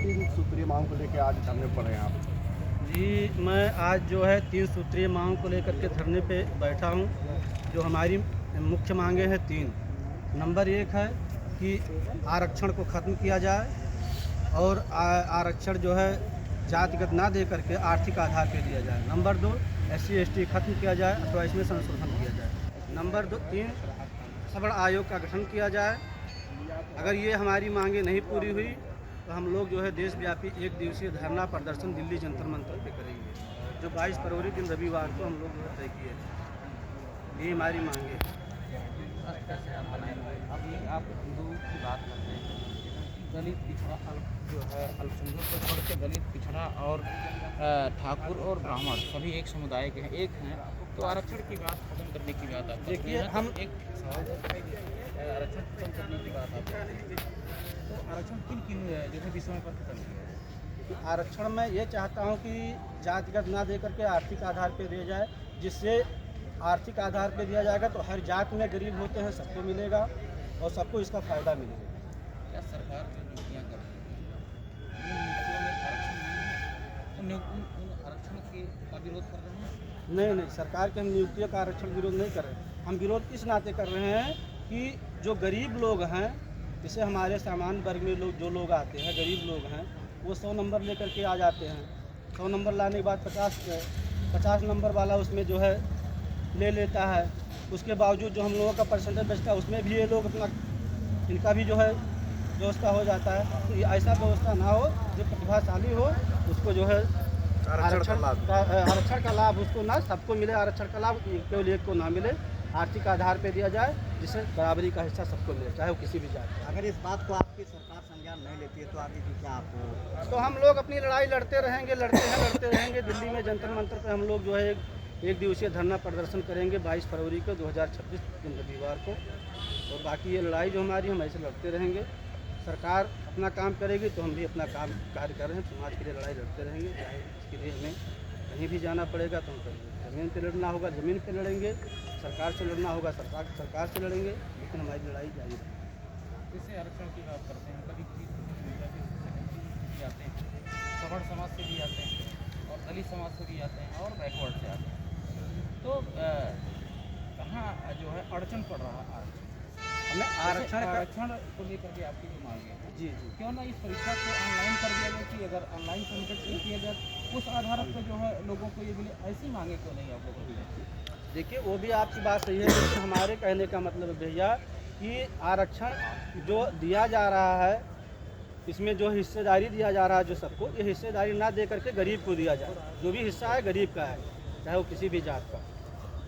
तीन सूत्रीय मांग को लेकर आज धरने पर हैं आप? जी, मैं आज जो है 3 सूत्रीय मांग को लेकर के धरने पे बैठा हूँ। जो हमारी मुख्य मांगे हैं 3। नंबर 1 है कि आरक्षण को ख़त्म किया जाए और आरक्षण जो है जातिगत ना दे करके आर्थिक आधार पे दिया जाए। नंबर 2, SC/ST खत्म किया जाए अथवा इसमें संशोधन किया जाए। नंबर 3, सवर्ण आयोग का गठन किया जाए। अगर ये हमारी मांगे नहीं पूरी हुई तो हम लोग जो है देशव्यापी 1 दिवसीय धरना प्रदर्शन दिल्ली जंतर मंतर पे करेंगे, जो 22 फरवरी दिन रविवार को हम लोग जो है तय किए हैं। ये हमारी मांगे हैं। अभी आप हिंदू की बात करते हैं, दलित पिछड़ा जो है अल्पसंख्यक को छोड़ के दलित पिछड़ा और ठाकुर और ब्राह्मण सभी एक समुदाय के हैं, एक हैं, तो आरक्षण की बात खत्म करने की बात आप देखिए, हम एक सवाल आरक्षण खत्म करने की बात आप करते हैं, तो आरक्षण किन किन जैसे विषयों पर खत्म किया? आरक्षण में ये चाहता हूँ कि जातिगत ना दे करके आर्थिक आधार पे दिया जाए, जिससे आर्थिक आधार पे दिया जाएगा तो हर जात में गरीब होते हैं सबको मिलेगा और सबको इसका फ़ायदा मिलेगा। क्या सरकार जो नियुक्तियाँ कर रही है उन नियुक्तियों में आरक्षण नहीं है, उन आरक्षण का विरोध कर रहे हैं? नहीं, सरकार के हम नियुक्तियों का आरक्षण विरोध नहीं कर रहे हैं। हम विरोध इस नाते कर रहे हैं कि जो गरीब लोग हैं, जैसे हमारे सामान्य वर्ग में जो लोग आते हैं, गरीब लोग हैं, वो 100 नंबर लेकर के आ जाते हैं। 100 नंबर लाने के बाद 50 नंबर वाला उसमें जो है ले लेता है। उसके बावजूद जो हम लोगों का परसेंटेज बचता है उसमें भी ये लोग अपना इनका भी जो है व्यवस्था हो जाता है। तो ये ऐसा व्यवस्था ना हो, जो प्रतिभाशाली हो उसको जो है आरक्षण का लाभ उसको ना सबको मिले। आरक्षण का लाभ केवल एक को ना मिले, आर्थिक आधार पे दिया जाए, जिससे बराबरी का हिस्सा सबको मिले, चाहे वो किसी भी जात का। अगर इस बात को आपकी सरकार संज्ञान नहीं लेती है तो आगे की क्या आपको? तो हम लोग अपनी लड़ाई लड़ते रहेंगे, लड़ते रहेंगे। दिल्ली में जंतर मंतर पे हम लोग जो है एक दिवसीय धरना प्रदर्शन करेंगे 22 फरवरी को 2026 दिन रविवार को। और बाकी ये लड़ाई जो हमारी, हम ऐसे लड़ते रहेंगे। सरकार अपना काम करेगी तो हम भी अपना कार्य कर रहे हैं, समाज के लिए लड़ाई लड़ते रहेंगे। चाहे इसके लिए हमें कहीं भी जाना पड़ेगा तो हम करेंगे। ज़मीन पे लड़ना होगा ज़मीन पे लड़ेंगे, सरकार से लड़ना होगा सरकार से लड़ेंगे, लेकिन हमारी लड़ाई जारी रहेगी। जैसे आरक्षण की बात करते हैं, कभी भी आते हैं, सवर्ण समाज से भी आते हैं और दलित समाज से भी आते हैं और बैकवर्ड से आते हैं, तो कहाँ जो है अड़चन पड़ रहा है हमें आरक्षण को लेकर के आपकी जो मांग है जी, क्यों ना इस परीक्षा को ऑनलाइन कर दिया जाए कि अगर ऑनलाइन सबमिट किया जाए उस आधार पर जो है लोगों को ये मिले, ऐसी मांगे क्यों नहीं आप लोगों की? देखिए, वो भी आपकी बात सही है, लेकिन हमारे कहने का मतलब है भैया कि आरक्षण जो दिया जा रहा है, इसमें जो हिस्सेदारी दिया जा रहा है, जो सबको, ये हिस्सेदारी ना दे करके गरीब को दिया जाए। जो भी हिस्सा है गरीब का है, चाहे वो किसी भी जात का।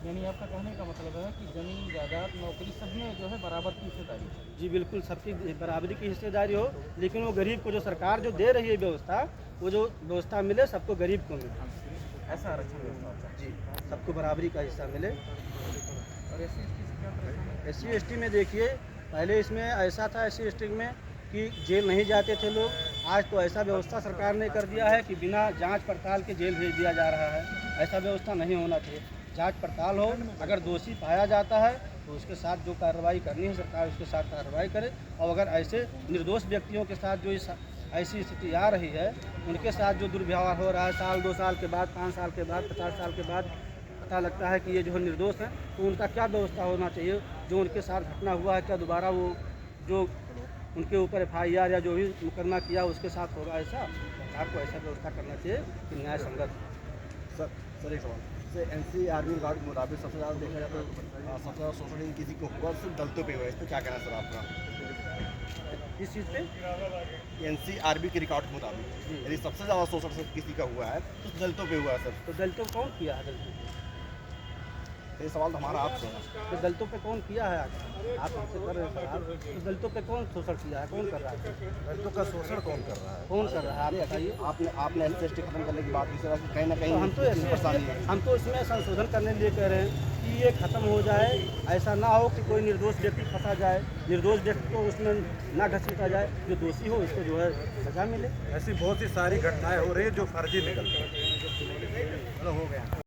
यानी आपका कहने का मतलब है कि ज़मीन जायदाद नौकरी सब में जो है बराबर की हिस्सेदारी? जी बिल्कुल, सबकी बराबरी की हिस्सेदारी हो, लेकिन वो गरीब को जो सरकार जो दे रही है व्यवस्था, वो जो व्यवस्था मिले सबको, गरीब को मिले। ऐसा आरक्षण व्यवस्था जी, सबको बराबरी का हिस्सा मिले। और SC/ST में देखिए, पहले इसमें ऐसा था SC/ST में कि जेल नहीं जाते थे लोग। आज तो ऐसा व्यवस्था सरकार ने कर दिया है कि बिना जांच पड़ताल के जेल भेज दिया जा रहा है। ऐसा व्यवस्था नहीं होना चाहिए। जांच पड़ताल हो, अगर दोषी पाया जाता है तो उसके साथ जो कार्रवाई करनी है सरकार उसके साथ कार्रवाई करे। और अगर ऐसे निर्दोष व्यक्तियों के साथ जो ऐसी स्थिति आ रही है, उनके साथ जो दुर्व्यवहार हो रहा है, साल 2 साल के बाद, 5 साल के बाद, 50 साल के बाद पता लगता है कि ये जो है निर्दोष है, तो उनका क्या व्यवस्था होना चाहिए? जो उनके साथ घटना हुआ है, क्या दोबारा वो जो उनके ऊपर FIR या जो भी मुकदमा किया उसके साथ होगा? ऐसा सरकार को ऐसा व्यवस्था करना चाहिए कि न्याय संगत। सर एक सवाल, जैसे NCRB रिकॉर्ड के मुताबिक सबसे ज़्यादा देखा जाए तो सबसे ज़्यादा शोषण किसी को हुआ सिर्फ दलितों पे हुआ है। इस पर क्या कहना है सर आपका? किस चीज़ पे? NCRB के रिकॉर्ड के मुताबिक यदि सबसे ज़्यादा शोषण सिर्फ किसी का हुआ है तो दलितों पे हुआ है सर। तो दलितों को कौन किया है? दलितों को ये सवाल तो हमारा आपसे है। तो दलितों पे कौन किया है? आप हमसे कर रहे हैं सवाल, तो दलितों पे कौन शोषण किया है? कौन कर रहा है? दलितों का शोषण कौन कर रहा है? कौन कर रहा है? आप बताइए। आपने SC/ST खत्म करने की बात की सर, कहीं ना तो कहीं हम तो इसमें संशोधन करने के लिए कह रहे हैं कि ये खत्म हो जाए। ऐसा ना हो कि कोई निर्दोष व्यक्ति फंसा जाए, निर्दोष व्यक्ति को उसमें ना घसीटा जाए, जो दोषी हो उसको जो है सजा मिले। ऐसी बहुत सी सारी घटनाएं हो रही है जो फर्जी निकलती है। हो गया।